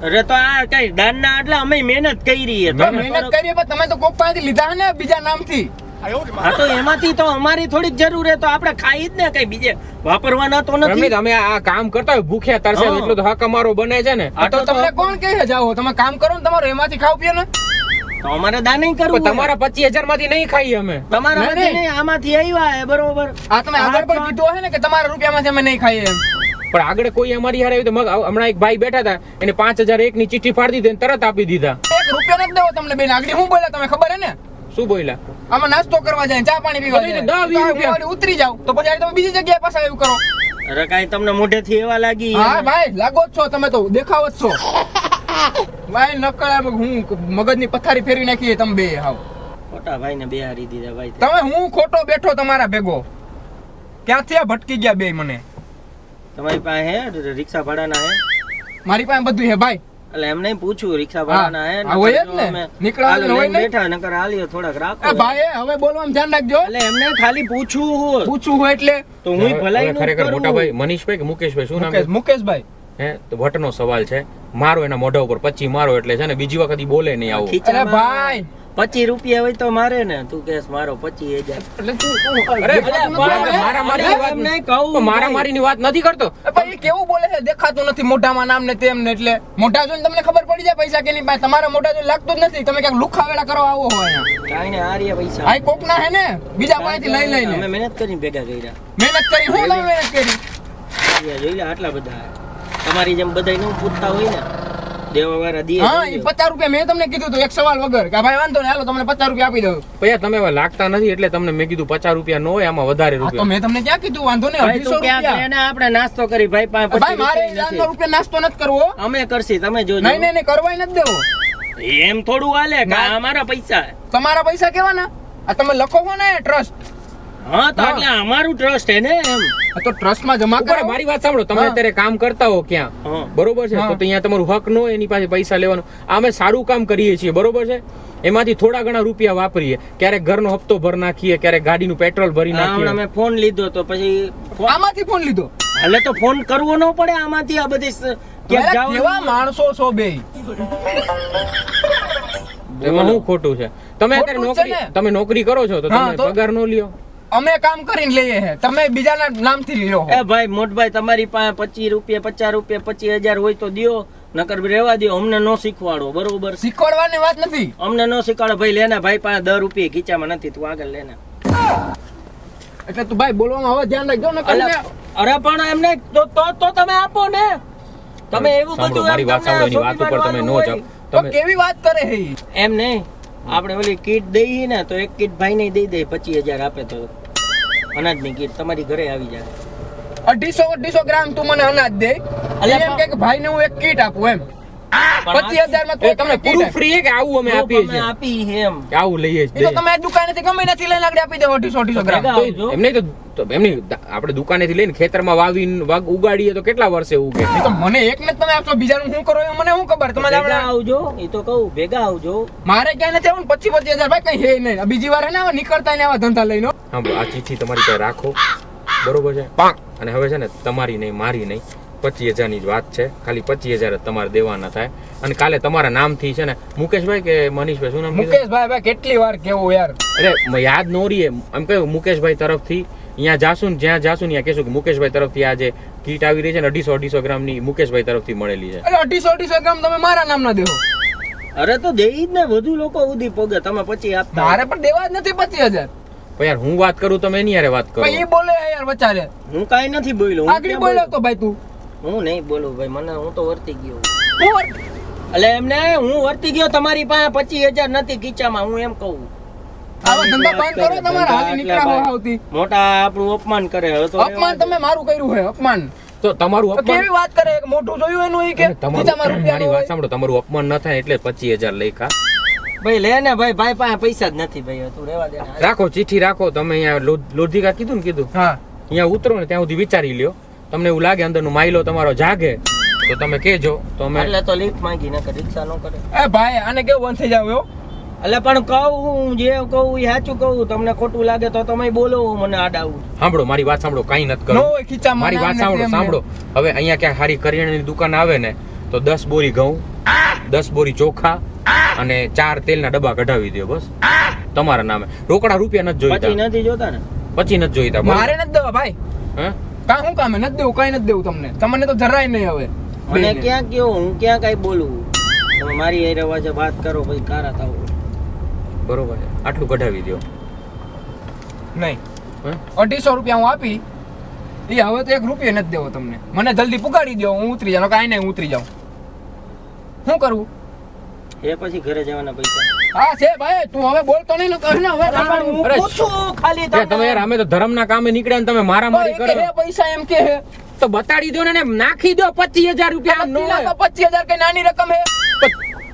[SPEAKER 4] અરે તો આ કઈ દાનના એટલે અમે મહેનત કરી છે.
[SPEAKER 1] તો મહેનત કરીએ પણ તમે તો કોક પાસેથી લીધા ને બીજા નામથી.
[SPEAKER 4] હા તો એમાંથી તો અમારી થોડીક જરૂર છે તો આપણે ખાઈ જ ને કઈ બીજે વાપરવાના તો નથી.
[SPEAKER 2] રમણીત, અમે આ કામ કરતા હોય ભૂખ્યા તરસે
[SPEAKER 4] હા.
[SPEAKER 2] એટલો તો હક અમારો બને છે ને.
[SPEAKER 1] આ તો તમને કોણ કહે છે જાઓ? તમે કામ કરો ને તમારું એમાંથી ખાવ પીએ ને.
[SPEAKER 4] તો અમારે દાન કરવું
[SPEAKER 2] પણ તમારા 25,000 માંથી નહીં ખાઈએ અમે.
[SPEAKER 4] તમારા
[SPEAKER 1] નહીં,
[SPEAKER 4] માંથી
[SPEAKER 1] નહીં.
[SPEAKER 4] નહીં, આમાંથી આવ્યા હે બરોબર.
[SPEAKER 1] આ તમે આગળ પણ કીધું હશે ને કે તમારા રૂપિયામાંથી અમે નહીં ખાઈએ એમ.
[SPEAKER 2] પણ આગળ કોઈ અમારી હારે આવ્યું તો હમણાં એક ભાઈ બેઠા હતા એને 5,001 ની ચિઠ્ઠી ફાડી દીધી અને તરત આપી દીધા.
[SPEAKER 1] 1 રૂપિયા નથી દેવો તમને બેન. આગળ હું બોલ્યા તમે ખબર હે ને?
[SPEAKER 2] શું બોલ્યા?
[SPEAKER 1] આમાં નાસ્તો કરવા જાય, ચા પાણી પીવા
[SPEAKER 2] બધું
[SPEAKER 1] જાય.
[SPEAKER 2] 10-20
[SPEAKER 1] તો
[SPEAKER 2] રૂપિયા.
[SPEAKER 1] હું ઉતરી જાવ તો પછી તમે બીજી જગ્યાએ પાછા એવું કરો.
[SPEAKER 4] અરે કાઈ તમને મોઢેથી એવા લાગી
[SPEAKER 1] હા ભાઈ લાગો જ છો તમે તો, દેખાવ જ છો ભાઈ. નકળ હું મગજની પથારી ફેરવી નાખી તમે બે. હાવ
[SPEAKER 4] ખોટા ભાઈને બેહારી દીધા ભાઈ.
[SPEAKER 1] તમે હું ખોટો બેઠો તમારા ભેગો. ક્યાંથી આ ભટકી ગયા બે મને?
[SPEAKER 4] તમારી પાસે હે રિક્ષા ભાડાના હે?
[SPEAKER 1] મારી પાસે બધું હે ભાઈ.
[SPEAKER 4] એટલે એમ નહીં પૂછ્યું રિક્ષા ભાડાના હે?
[SPEAKER 1] હા, હોય જ ને.
[SPEAKER 4] અમે
[SPEAKER 1] નીકળવા
[SPEAKER 4] હાલો
[SPEAKER 1] હોય
[SPEAKER 4] લઈને
[SPEAKER 1] ને.
[SPEAKER 4] બેઠા નકર હાલ્યો થોડાક
[SPEAKER 1] એ
[SPEAKER 4] રાખો.
[SPEAKER 1] ભાઈ હવે બોલવામાં ધ્યાન રાખજો.
[SPEAKER 4] એટલે એમને ખાલી પૂછવું હું
[SPEAKER 1] પૂછવું હોય એટલે
[SPEAKER 4] તો હું ભલાઈ
[SPEAKER 2] હવે ખરેખર મોટા ભાઈ મનીષભાઈ કે મુકેશભાઈ શું નામ છે?
[SPEAKER 1] મુકેશભાઈ.
[SPEAKER 2] હે તો વટનો સવાલ છે. મારો એના મોઢા ઉપર 25 મારો એટલે છે ને બીજી વખત ઈ બોલે નહીં આવું.
[SPEAKER 1] અરે ભાઈ
[SPEAKER 4] 25 રૂપિયા હોય તો મારે ને તું કેસ મારો 25,000.
[SPEAKER 1] એટલે તું
[SPEAKER 2] અરે
[SPEAKER 1] અરે,
[SPEAKER 2] મારામારીની વાત નથી કરતો.
[SPEAKER 1] ભાઈ એ કેવું બોલે છે? દેખાતું નથી મોઢામાં નામ ને તેમ ને. એટલે મોઢા જોઈને તમને ખબર પડી જાય પૈસા કે નહીં. ભાઈ તમારા મોઢા જોઈને લાગતું જ નથી. તમે ક્યાંક લુખાવેલા કરો આવો હોય અહીંયા.
[SPEAKER 4] કાઈ ને આર્યા પૈસા
[SPEAKER 1] ભાઈ કોક ના હે ને બીજા પાસેથી લઈ લઈને
[SPEAKER 4] અમે મહેનત કરીને ભેગા કર્યા.
[SPEAKER 1] મહેનત કરી. હું તમે મહેનત કરી?
[SPEAKER 4] અહીંયા જોઈ લે આટલા બધા તમારી જેમ બધા નું પૂછતા હોય ને દેવાવાળા દીએ
[SPEAKER 1] હા એ 50 રૂપિયા મેં તમને કીધું હતું એક સવાલ વગર કે ભાઈ વાંધો નહીં હાલો તમને 50 રૂપિયા આપી દઉં.
[SPEAKER 2] ભૈયા તમે હવે લાગતા નથી એટલે તમને મેં કીધું 50 રૂપિયા નો હોય આમાં વધારે
[SPEAKER 1] હા તો
[SPEAKER 2] રૂપિયા.
[SPEAKER 1] મેં તમને ક્યાં કીધું વાંધો નહીં
[SPEAKER 4] ભાઈ
[SPEAKER 1] 250
[SPEAKER 4] તું ક્યાં
[SPEAKER 1] રૂપિયા.
[SPEAKER 4] કરે ને આપણે નાસ્તો કરી ભાઈ પાંચ
[SPEAKER 1] ભાઈ મારે 1 રૂપિયા નાસ્તો નથી કરવો.
[SPEAKER 4] અમે કરશી તમે જોજો.
[SPEAKER 1] નહીં નહીં નહીં કરવાય નથી દેવો.
[SPEAKER 4] એમ થોડું હાલે કે આ અમારા પૈસા
[SPEAKER 1] તમારા પૈસા કેવાના? આ તમે લખો છો ને ટ્રસ્ટ.
[SPEAKER 4] હા તો એટલે અમારું ટ્રસ્ટ હે ને એમ.
[SPEAKER 1] આ તો ટ્રસ્ટમાં જમા
[SPEAKER 2] ઉપર
[SPEAKER 1] કરો.
[SPEAKER 2] મારી વાત સાંભળો તમે
[SPEAKER 1] હા.
[SPEAKER 2] અત્યારે કામ કરતા હો ક્યાં
[SPEAKER 4] હા.
[SPEAKER 2] બરોબર છે
[SPEAKER 1] હા.
[SPEAKER 2] તો અહીંયા તમારું હક ન હોય એની પાસે પૈસા લેવાનું. અમે સારું કામ કરીએ છીએ બરોબર છે એમાંથી થોડા ઘણા રૂપિયા વાપરીએ. ક્યારેક ઘરનો હપ્તો ભર નાખીએ, ક્યારેક ગાડીનું પેટ્રોલ ભરી
[SPEAKER 4] હમણાં
[SPEAKER 2] નાખીએ.
[SPEAKER 4] મેં ફોન લીધો તો પછી
[SPEAKER 1] આમાંથી ફોન લીધો.
[SPEAKER 4] હાલે તો ફોન કરવો ન પડે આમાંથી આ બધી ક્યાંક
[SPEAKER 1] અરે કેવા
[SPEAKER 4] જવાનું
[SPEAKER 1] માણસો છો બે.
[SPEAKER 2] એમાં શું ખોટું છે? તમે અત્યારે
[SPEAKER 1] ખોટું છે
[SPEAKER 2] નોકરી
[SPEAKER 1] ને.
[SPEAKER 2] તમે નોકરી કરો છો તો
[SPEAKER 1] હા,
[SPEAKER 2] તમે
[SPEAKER 1] તો?
[SPEAKER 2] પગાર નો લ્યો.
[SPEAKER 1] અમે કામ કરીને લઈએ છે. તમે બીજાના નામથી લ્યો છો.
[SPEAKER 4] એ ભાઈ મોટભાઈ તમારી પાસે 25 રૂપિયા 50 રૂપિયા 25,000 હોય તો દ્યો નકર રહેવા દ્યો અમને નો શીખવાડો બરોબર.
[SPEAKER 1] શીખવાડવાની વાત નથી.
[SPEAKER 4] અમને નો શીખવાડો ભાઈ લેના ભાઈ પાસે 10 રૂપિયા ખીચામાં નથી તું આગળ લેના.
[SPEAKER 1] એટલે તું ભાઈ બોલવામાં હવે ધ્યાન રાખજો ને.
[SPEAKER 4] અરે પણ એમને તો તમે આપો ને. તમે એવું
[SPEAKER 2] સાંભળો,
[SPEAKER 4] બધું
[SPEAKER 2] મારી વાત સાંભળો, એની વાત ઉપર તમે નો જાઓ.
[SPEAKER 1] તો
[SPEAKER 2] તમે
[SPEAKER 1] કેવી વાત કરે છે ઈ?
[SPEAKER 4] એમ નહીં આપણે ઓલી કીટ દઈએ ને તો એક કીટ ભાઈ ને દઈ દે 25,000 આપે તો અનાજની કીટ તમારી ઘરે આવી જાય.
[SPEAKER 1] 250 ગ્રામ તું મને અનાજ દે.
[SPEAKER 4] અલ્યા
[SPEAKER 1] એમ કે ભાઈ ને હું એક કીટ આપું એમ. 25,000 માં
[SPEAKER 2] એ
[SPEAKER 1] કોઈ
[SPEAKER 2] તમને પૂરું ફ્રી છે કે આવું અમે આપીએ
[SPEAKER 4] અમે
[SPEAKER 2] છીએ?
[SPEAKER 4] આપી એમ.
[SPEAKER 2] કે આવું લઈએ જ
[SPEAKER 1] એ તો
[SPEAKER 2] દઈએ?
[SPEAKER 1] તમે દુકાનેથી ગમે નથી લઈને આગળ આપી દો 250 ગ્રામ.
[SPEAKER 4] ભેગા આવજો.
[SPEAKER 2] એમ નહીં તો એમ નહીં આપણે દુકાનેથી લઈને ખેતરમાં વાવીને ઉગાડીએ તો કેટલા વર્ષે ઉગે?
[SPEAKER 1] એ તો મને એક ને જ તમે આપશો બીજાનું શું કરો એ મને શું ખબર. તમે
[SPEAKER 4] ભેગા આવજો એ તો કહું ભેગા આવજો.
[SPEAKER 1] મારે ક્યાંય નથી આવું 25,000 ભાઈ કઈ હે નહીં. આ બીજી વાર હે ને આવા નીકળતા ને આવા ધંધા લઈને.
[SPEAKER 2] હા આ ચિઠ્ઠી તમારી પાસે રાખો બરોબર છે. અને હવે છે ને તમારી નહીં મારી નહીં 25,000 ની જ વાત છે. ખાલી 25,000 જ તમારે દેવાના થાય. અને કાલે તમારા નામથી છે ને મુકેશભાઈ કે મનીષભાઈ શું નામ કીધું?
[SPEAKER 1] મુકેશભાઈ ભાઈ કેટલી વાર કેવું યાર.
[SPEAKER 2] અરે યાદ નો રહીએ એમ કહ્યું મુકેશભાઈ તરફથી અહીંયા જાશું ને જ્યાં જાશું ને ત્યાં કહેશું કે મુકેશભાઈ તરફથી આ જે કીટ આવી રહી છે ને 250 ગ્રામની મુકેશભાઈ તરફથી મળેલી છે.
[SPEAKER 1] અરે 250 ગ્રામ તમે મારા નામના દેવો.
[SPEAKER 4] અરે તો દેઈ જ ને વધુ લોકો ઉધી પોગે તમે પછી આપતા.
[SPEAKER 1] મારે પણ દેવા જ નથી 25,000.
[SPEAKER 2] પણ યાર હું વાત કરું તમે એની યારે વાત કરો.
[SPEAKER 1] ભાઈ એ બોલે યાર વચારે.
[SPEAKER 4] હું કાઈ નથી બોલ્યો. હું
[SPEAKER 1] આગળ
[SPEAKER 4] ક્યાં
[SPEAKER 1] બોલ્યો
[SPEAKER 4] બોલ્યો?
[SPEAKER 1] તો ભાઈ તું.
[SPEAKER 4] હું નહીં બોલું ભાઈ મને હું તો વર્તી ગયો.
[SPEAKER 1] હું
[SPEAKER 4] એટલે એમને હું વર્તી ગયો તમારી પાસે 25,000 નથી ખીચામાં હું એમ કહું.
[SPEAKER 1] આવા ધંધા બંધ કરો તમારા હાલી નીકળ્યા હો આવતી.
[SPEAKER 4] મોટા આપણું અપમાન કરે હવે તો
[SPEAKER 1] અપમાન તમે મારું કર્યું છે અપમાન.
[SPEAKER 2] તો તમારું
[SPEAKER 1] તો
[SPEAKER 2] અપમાન
[SPEAKER 1] કેવી વાત કરે કે મોઢું જોયું એનું ઈ કે ખીચામાં રૂપિયા
[SPEAKER 2] મારી વાત સાંભળો, તમારું અપમાન ન થાય એટલે 25,000 લેખા
[SPEAKER 4] ભાઈ લે ને ભાઈ પાસે પૈસા જ નથી ભાઈ તું રહેવા દે ને.
[SPEAKER 2] રાખો, ચિઠ્ઠી રાખો. તમે અહીંયા લોધિકા કીધું ને કીધું,
[SPEAKER 1] હા
[SPEAKER 2] અહીંયા ઉતરો ને ત્યાં સુધી વિચારી લ્યો. તમને એવું લાગે અંદરનું માઇલો તમારો જાગે તો તમે કહેજો. તો અમે
[SPEAKER 4] એટલે તો લીફ માંગી નકર રિક્ષા ન કરે.
[SPEAKER 1] એ ભાઈ આને કેવું બંધ થઈ જાવ એવો
[SPEAKER 4] એટલે પણ કહું જે કહું એ સાચું કહું. તમને ખોટું લાગે તો તમે બોલો, મને આડાવું.
[SPEAKER 2] સાંભળો મારી વાત સાંભળો, કાંઈ નથી
[SPEAKER 1] નો
[SPEAKER 2] કરવું.
[SPEAKER 1] હોય ખીચામાં
[SPEAKER 2] મારી વાત
[SPEAKER 1] નામ ને
[SPEAKER 2] સાંભળો
[SPEAKER 1] તેમ ને.
[SPEAKER 2] સાંભળો. હવે અહીંયા ક્યાં સારી કરિયાણાની દુકાન આવે ને તો 10 બોરી ઘઉં, 10 બોરી ચોખા અને 4 તેલના ડબ્બા કઢાવી દો બસ તમારા નામે. રોકડા રૂપિયા નથી
[SPEAKER 4] પછી
[SPEAKER 2] જોઈતા,
[SPEAKER 4] નથી જોતા ને.
[SPEAKER 2] પછી નથી જોઈતા. બરાબર?
[SPEAKER 1] મારે નથી દેવા ભાઈ,
[SPEAKER 2] હે?
[SPEAKER 1] કાં હું કામે નથી દેવું, કઈ નથી દેવું તમને. તમને તો જરાય નહીં હવે
[SPEAKER 4] મને
[SPEAKER 1] બેયને.
[SPEAKER 4] ક્યાં કયો હું ક્યાં કઈ બોલું. તમે મારી એ રવાજે વાત કરો પછી કારા થાવ.
[SPEAKER 2] બરોબર છે, આટલું કઢાવી દો.
[SPEAKER 1] નહીં
[SPEAKER 2] હે?
[SPEAKER 1] 250 રૂપિયા હું આપી એ હવે તો 1 રૂપિયો નથી દેવો તમને. મને જલ્દી પુગાડી દો, હું ઉતરી જાઉં. કાંઈ નહીં, હું ઉતરી જાઉં. શું કરવું?
[SPEAKER 4] એ પછી ઘરે જવાના પૈસા.
[SPEAKER 1] હા છે ભાઈ, તું હવે બોલતો નહીં ને કહે ને હવે
[SPEAKER 4] હું
[SPEAKER 2] અરે,
[SPEAKER 4] પૂછું ખાલી
[SPEAKER 2] એ તમે યાર અમે તો ધર્મના કામે નીકળ્યા ને તમે મારામારી
[SPEAKER 1] તો એ કે
[SPEAKER 2] કરો
[SPEAKER 1] હે પૈસા એમ કે હે
[SPEAKER 2] તો બતાડી દો ને, નાખી દો 25,000 રૂપિયા. આમ ન હોય.
[SPEAKER 1] 25,000 કઈ નાની રકમ હે?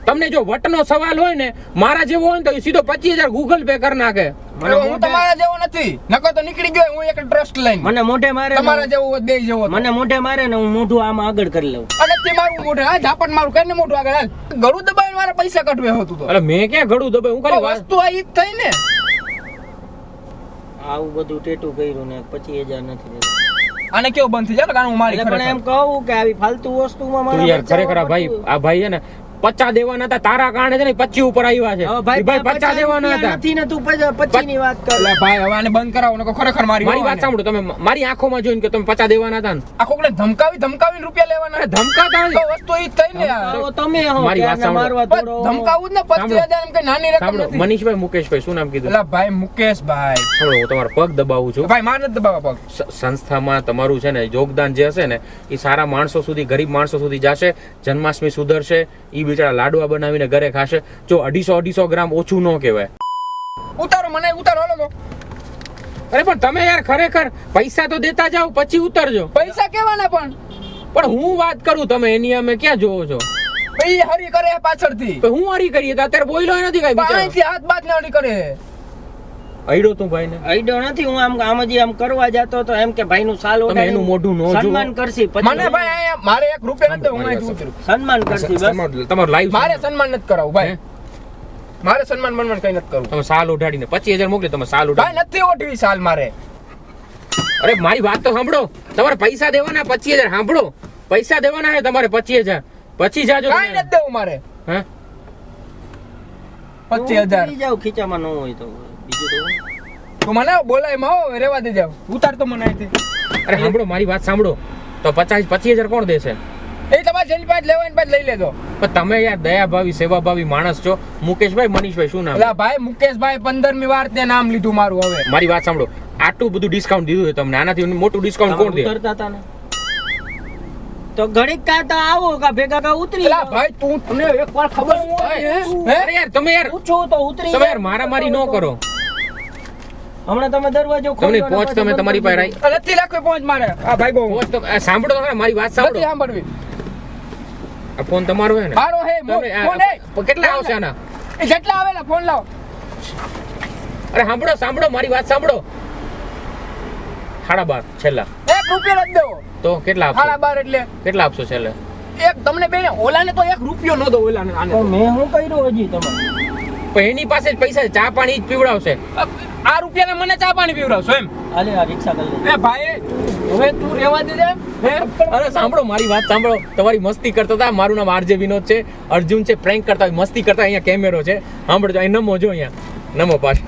[SPEAKER 2] તમને જો વટનો સવાલ હોય ને મારા જેવો હોય ને તો એ સીધો 25,000 ગૂગલ પે કરી નાખે.
[SPEAKER 1] હવે હું તમારા જેવો નથી, નકર તો નીકળી ગયો હું એક ટ્રસ્ટ લઈને.
[SPEAKER 4] મને મોઢે મારે ને-
[SPEAKER 1] તમારા જેવો હોત, બે જેવો હોત.
[SPEAKER 4] મને મોઢે મારે ને હું મોઢું આમ આગળ કરી લઉં.
[SPEAKER 1] અને તે મારું મોઢે હા ઝાપટ મારું કરીને મોઢું આગળ હાલ. ગળું દબાવીને મારા પૈસા કટવે હતું તો
[SPEAKER 2] અરે મેં ક્યાં ઘડું દબાય, હું
[SPEAKER 1] તો
[SPEAKER 2] ખાલી વાત
[SPEAKER 1] વસ્તુ આ ઈ જ થઈ ને.
[SPEAKER 4] આવું બધું ટેટુ કર્યું ને 25,000 નથી દેતા.
[SPEAKER 1] આને કેવું બંધ થઈ જાય ને, કારણ હું મારી
[SPEAKER 4] એટલે પણ એમ
[SPEAKER 1] ખરેખર.
[SPEAKER 4] કહું કે આવી ફાલતુ વસ્તુમાં
[SPEAKER 2] તું
[SPEAKER 4] મારા
[SPEAKER 2] યાર ખરેખર આ ભાઈ
[SPEAKER 4] બચાવવા
[SPEAKER 2] આ ભાઈ છે ને 50 દેવાના હતા તારા કારણે છે ને 25 ઉપર આવ્યા છે.
[SPEAKER 4] હવે
[SPEAKER 2] એ ભાઈ 50 દેવાના
[SPEAKER 4] રૂપિયા
[SPEAKER 2] હતા.
[SPEAKER 4] નથી ને તું 25 ની વાત કર.
[SPEAKER 1] એટલે ભાઈ હવે આને બંધ કરાવો નકર ખરેખર મારી
[SPEAKER 2] મારી વાત સાંભળો, તમે મારી આંખોમાં જોઈને કે તમે 50 દેવાના હતા ને.
[SPEAKER 1] આ કોકને ધમકાવીને રૂપિયા લેવાના.
[SPEAKER 2] અરે ધમકાતા
[SPEAKER 1] તો
[SPEAKER 2] નથી.
[SPEAKER 1] વસ્તુ ઈ જ થઈ ને યાર.
[SPEAKER 4] તો તમે હો
[SPEAKER 2] મારી
[SPEAKER 4] કે
[SPEAKER 2] વાત
[SPEAKER 4] આને
[SPEAKER 2] સાંભળો.
[SPEAKER 4] મારવા
[SPEAKER 1] પણ
[SPEAKER 4] થોડો
[SPEAKER 1] ધમકાવું જ ને 25,000 એમ કઈ નાની રકમ
[SPEAKER 2] સાંભળો,
[SPEAKER 1] નથી.
[SPEAKER 2] મનીષભાઈ મુકેશભાઈ શું નામ કીધું?
[SPEAKER 1] એટલે ભાઈ મુકેશભાઈ,
[SPEAKER 2] સાંભળો હું તમારો પગ દબાવું છું.
[SPEAKER 1] ભાઈ માર નથી દબાવવા પગ.
[SPEAKER 2] સંસ્થામાં તમારું છે ને યોગદાન જે હશે ને એ સારા માણસો સુધી, ગરીબ માણસો સુધી જશે. જન્માષ્ટમી સુધરશે, એ બિચારા લાડવા બનાવીને ઘરે ખાશે. જો 250 ગ્રામ ઓછું ન કહેવાય.
[SPEAKER 1] ઉતારો મને, ઉતારો હાલો તો.
[SPEAKER 2] અરે પણ તમે યાર ખરેખર પૈસા તો દેતા જાઓ પછી ઉતરજો.
[SPEAKER 1] પૈસા કેવાના પણ
[SPEAKER 2] પણ હું વાત કરું તમે એની અમે ક્યાં જોવો છો?
[SPEAKER 1] ઈ હરી કરે હે પાછળથી.
[SPEAKER 2] તો હું હરી કરીએ તો અત્યારે બોલ્યો નથી કઈ
[SPEAKER 1] પણ
[SPEAKER 2] બિચારો.
[SPEAKER 1] અહીંથી હાથ બાત ને હરી કરે હે.
[SPEAKER 2] અડ્યો તું ભાઈ ને.
[SPEAKER 4] આઈડો નથી. હું આમ જ આમ કરવા જતો તો એમ કે ભાઈનું સાલ
[SPEAKER 2] તમે
[SPEAKER 4] ઓઢાડીને
[SPEAKER 2] એનું મોઢું ન જુઓ.
[SPEAKER 4] સન્માન કરશી. પછી
[SPEAKER 1] મને ભાઈ અહીંયા મારે 1 રૂપિયા નથી દેવું, હું અહીંથી ઉતરું.
[SPEAKER 4] સન્માન કરશી બસ.
[SPEAKER 2] તમારું લાઈવ
[SPEAKER 1] મારે સન્માન નથી કરાવું ભાઈ. મારે સન્માન બનવાન કઈ નથી કરવું.
[SPEAKER 2] તમે સાલ ઉઠાડીને 25,000 મોકલી, તમે સાલ ઉઠાડી.
[SPEAKER 1] ભાઈ નથી ઓઢવી સાલ મારે.
[SPEAKER 2] અરે મારી વાત તો સાંભળો, તમારે પૈસા દેવાના 25,000. સાંભળો, પૈસા દેવાના છે તમારે 25,000. પછી જાજો
[SPEAKER 1] કાઈ
[SPEAKER 2] તમે.
[SPEAKER 1] નથી દેવું મારે.
[SPEAKER 2] હે?
[SPEAKER 1] 25,000
[SPEAKER 4] ઉતરી જાવ ખીચામાં ન હોય તો બીજું તો હું.
[SPEAKER 1] તું મને બોલાય માં હો, રેવા દે જાવ. ઉતાર તો મને અહીંથી.
[SPEAKER 2] અરે સાંભળો મારી વાત સાંભળો, તો 25,000 કોણ દેશે?
[SPEAKER 1] એ તમારે જેની પાસે લેવાય એની પાસે લઈ લેજો.
[SPEAKER 2] પણ તમે યાર દયાભાવી સેવાભાવી માણસ છો. મુકેશભાઈ, મનીષભાઈ શું નામ?
[SPEAKER 1] એટલે ભાઈ મુકેશભાઈ 15મી વાર તે નામ લીધું મારું હવે.
[SPEAKER 2] મારી વાત સાંભળો, આટલું બધું ડિસ્કાઉન્ટ દીધું છે તમને, આનાથી મોટું ડિસ્કાઉન્ટ કોણ દે?
[SPEAKER 4] ઉતરતા હતા ને તો ઘડીક કાતા આવો કા ભેગા કા ઉતરી
[SPEAKER 1] એટલે
[SPEAKER 4] જાઓ.
[SPEAKER 1] ભાઈ તું તને એકવાર ખબર હોય હે?
[SPEAKER 2] અરે યાર તમે યાર
[SPEAKER 4] પૂછો તો ઉતરી
[SPEAKER 2] તમે
[SPEAKER 4] જાઓ.
[SPEAKER 2] યાર મારામારી ન કરો.
[SPEAKER 4] હમણાં તમે દરવાજો
[SPEAKER 2] તમને
[SPEAKER 4] ખોલ્યો ને
[SPEAKER 2] પહોંચ
[SPEAKER 4] પછી
[SPEAKER 2] તમે
[SPEAKER 4] બંધ
[SPEAKER 2] તમારી
[SPEAKER 4] કરી
[SPEAKER 2] પાસે
[SPEAKER 4] દીધો.
[SPEAKER 1] નથી રાખવી પહોંચ મારે. આ ભાઈ બહુ
[SPEAKER 2] પહોંચ તો સાંભળો તો ખરા, મારી વાત
[SPEAKER 1] નથી
[SPEAKER 2] સાંભળો.
[SPEAKER 1] સાંભળવી.
[SPEAKER 2] આ ફોન તમારો છે ને?
[SPEAKER 1] મારો હે
[SPEAKER 2] તમે આ-
[SPEAKER 1] ફોન હે.
[SPEAKER 2] કેટલા આવશે આના?
[SPEAKER 1] એ જેટલા આવેલા ફોન લાવ.
[SPEAKER 2] અરે સાંભળો મારી વાત સાંભળો. 12.5 છેલ્લા.
[SPEAKER 1] 1 રૂપિયો નથી દેવો.
[SPEAKER 2] તો કેટલા આપશો?
[SPEAKER 1] 12.5 એટલે
[SPEAKER 2] કેટલા આપશો છેલ્લે?
[SPEAKER 1] એક તમને બેને ઓલાને તો 1 રૂપિયો ન દો. ઓલાને આને
[SPEAKER 4] તો મેં શું કર્યું હજી તમે
[SPEAKER 2] પણ એની પાસે જ પૈસા છે, ચા પાણી જ પીવડાવશે.
[SPEAKER 1] આ રૂપિયાને મને ચા પાણી પીવડાવશો એમ?
[SPEAKER 4] હાલે આ રિક્ષા કરી લે.
[SPEAKER 1] એ ભાઈ હવે તું રહેવા દે ને. હે?
[SPEAKER 2] અરે સાંભળો મારી વાત સાંભળો, તમારી મસ્તી કરતા હતા. મારું નામ આરજે વિનોદ છે, અર્જુન છે, પ્રેન્ક કરતા હોય, મસ્તી કરતા. અહીંયા કેમેરો છે, સાંભળજો. અહીં નમો જો, અહીંયા નમો પાછ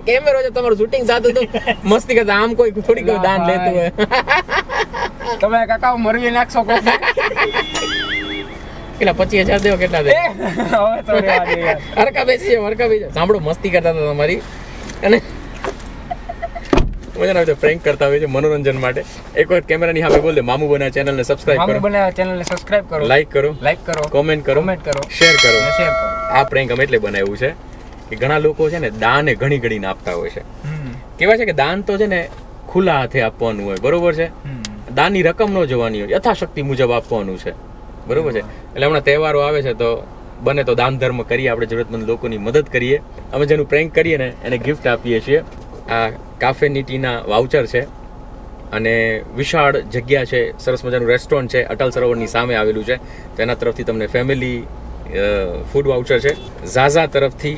[SPEAKER 2] કેમેરો છે, તમારું શૂટિંગ સાથે તો મસ્તી કરતા. આમ કોઈ થોડી કોઈ દાન લેતું હોય.
[SPEAKER 1] તમે કાકા મરવી નાખશો કોક.
[SPEAKER 2] કેટલા 25,000 દેવો? કેટલા દે?
[SPEAKER 1] હવે તો રહેવા દે યાર.
[SPEAKER 2] હરકા બેસી જાઓ, હરકા બેસી જાઓ. સાંભળો મસ્તી કરતા હતા તમારી, અને મજા આવે પ્રેન્ક કરતા હોય છે મનોરંજન માટે. એક વાર કેમેરાની સામે બોલ દે, મામુ બના ચેનલને સબસ્ક્રાઇબ
[SPEAKER 1] મામુ
[SPEAKER 2] કરો,
[SPEAKER 1] બનાવ્યા ચેનલને સબસ્ક્રાઇબ કરો,
[SPEAKER 2] લાઈક કરો,
[SPEAKER 1] લાઈક કરો,
[SPEAKER 2] કોમેન્ટ કરો,
[SPEAKER 1] કમેન્ટ કરો,
[SPEAKER 2] શેર કરો.
[SPEAKER 1] અને શેર કરો.
[SPEAKER 2] આ પ્રેન્ક અમે એટલે બનાવ્યું છે કે ઘણા લોકો છે ને દાન ઘણી ઘડીને આપતા હોય છે.
[SPEAKER 1] હમ.
[SPEAKER 2] કેવાય છે કે દાન તો છે ને ખુલ્લા હાથે આપવાનું હોય, બરોબર છે? દાનની રકમ ન જોવાની હોય, યથાશક્તિ મુજબ આપવાનું છે, બરોબર છે. એટલે હમણાં તહેવારો આવે છે તો બને તો દાન ધર્મ કરીએ, આપણે જરૂરતમંદ લોકોની મદદ કરીએ. અમે જેનું પ્રેન્ક કરીએ ને એને ગિફ્ટ આપીએ છીએ. આ કાફેનિટીના વાઉચર છે અને વિશાળ જગ્યા છે, સરસ મજાનું રેસ્ટોરન્ટ છે, અટલ સરોવરની સામે આવેલું છે. તેના તરફથી તમને ફેમિલી ફૂડ વાઉચર છે. ઝાઝા તરફથી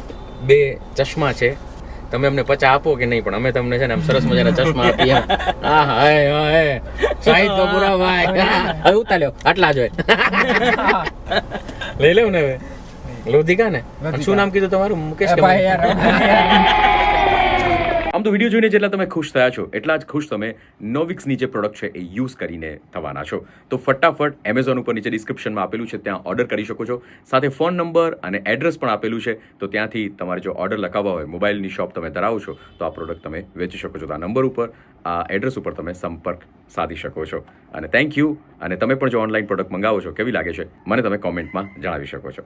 [SPEAKER 2] 2 ચશ્મા છે. તમે અમને 50 આપો કે નહીં, પણ અમે તમને છે ને આમ સરસ મજાના ચશ્મા આપીએ. હા હા સાહિત્ય તો પૂરા ભાઈ. હવે ઉતાર્યો આટલા જ હોય. લઈ લેવું ને હવે. લોધિકા ને. અને શું નામ કીધું તમારું? મુકેશ કે
[SPEAKER 1] ભાઈ યાર
[SPEAKER 3] આમ તો વિડીયો જોઈને જેટલા તમે ખુશ થયા છો એટલા જ ખુશ તમે નોવિક્સની જે પ્રોડક્ટ છે એ યુઝ કરીને થવાના છો. તો ફટાફટ એમેઝોન ઉપર નીચે ડિસ્ક્રિપ્શનમાં આપેલું છે, ત્યાં ઓર્ડર કરી શકો છો. સાથે ફોન નંબર અને એડ્રેસ પણ આપેલું છે, તો ત્યાંથી તમારે જો ઓર્ડર લખાવવા હોય, મોબાઈલની શોપ તમે ધરાવો છો, તો આ પ્રોડક્ટ તમે વેચી શકો છો. તો આ નંબર ઉપર, આ એડ્રેસ ઉપર તમે સંપર્ક સાધી શકો છો. અને થેન્ક યુ. અને તમે પણ જો ઓનલાઈન પ્રોડક્ટ મંગાવો છો, કેવી લાગે છે મને તમે કોમેન્ટમાં જણાવી શકો છો.